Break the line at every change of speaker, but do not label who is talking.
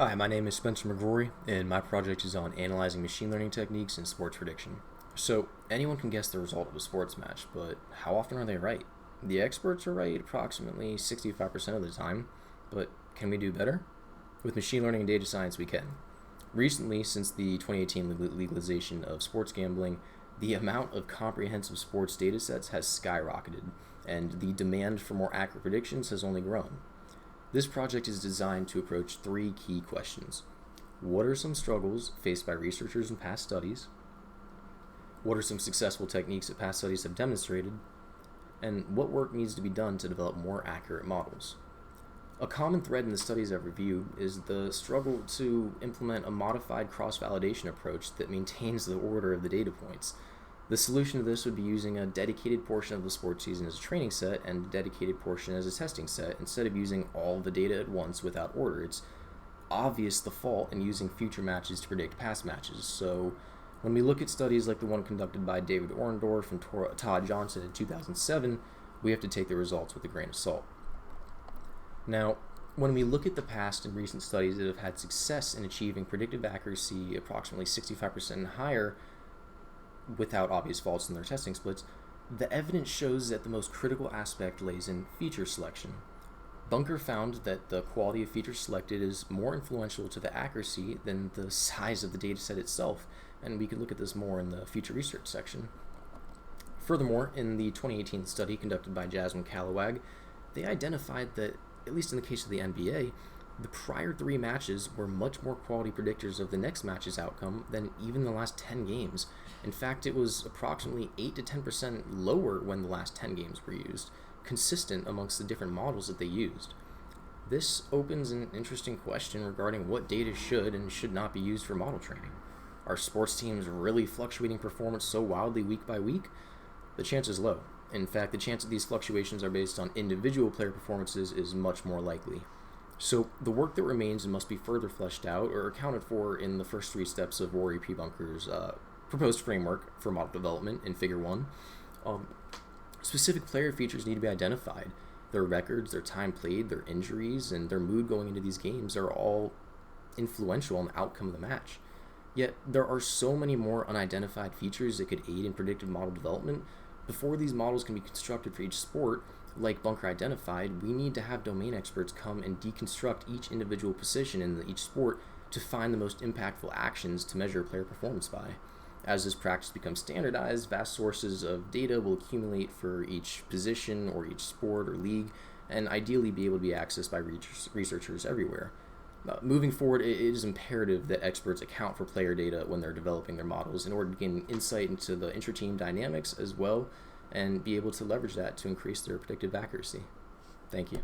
Hi, my name is Spencer Maghrouri, and my project is on analyzing machine learning techniques in sports prediction. So, anyone can guess the result of a sports match, but how often are they right? The experts are right approximately 65% of the time, but can we do better? With machine learning and data science, we can. Recently, since the 2018 legalization of sports gambling, the amount of comprehensive sports data sets has skyrocketed, and the demand for more accurate predictions has only grown. This project is designed to approach three key questions. What are some struggles faced by researchers in past studies? What are some successful techniques that past studies have demonstrated? And what work needs to be done to develop more accurate models? A common thread in the studies I've reviewed is the struggle to implement a modified cross-validation approach that maintains the order of the data points. The solution to this would be using a dedicated portion of the sports season as a training set and a dedicated portion as a testing set instead of using all the data at once without order. It's obvious the fault in using future matches to predict past matches. So when we look at studies like the one conducted by David Orendorff and Todd Johnson in 2007, we have to take the results with a grain of salt. Now, when we look at the past and recent studies that have had success in achieving predictive accuracy approximately 65% and higher without obvious faults in their testing splits, the evidence shows that the most critical aspect lays in feature selection. Bunker found that the quality of features selected is more influential to the accuracy than the size of the dataset itself, and we could look at this more in the future research section. Furthermore, in the 2018 study conducted by Jasmine Callawag, they identified that, at least in the case of the NBA, the prior 3 matches were much more quality predictors of the next match's outcome than even the last 10 games. In fact, it was approximately 8 to 10% lower when the last 10 games were used, consistent amongst the different models that they used. This opens an interesting question regarding what data should and should not be used for model training. Are sports teams really fluctuating performance so wildly week by week? The chance is low. In fact, the chance that these fluctuations are based on individual player performances is much more likely. So the work that remains must be further fleshed out or accounted for in the first 3 steps of Rory P. Bunker's proposed framework for model development in Figure 1. Specific player features need to be identified. Their records, their time played, their injuries, and their mood going into these games are all influential on the outcome of the match. Yet there are so many more unidentified features that could aid in predictive model development. Before these models can be constructed for each sport, like Bunker identified, we need to have domain experts come and deconstruct each individual position in each sport to find the most impactful actions to measure player performance by. As this practice becomes standardized, vast sources of data will accumulate for each position or each sport or league, and ideally be able to be accessed by researchers everywhere. Moving forward, it is imperative that experts account for player data when they're developing their models in order to gain insight into the inter-team dynamics as well, and be able to leverage that to increase their predictive accuracy. Thank you.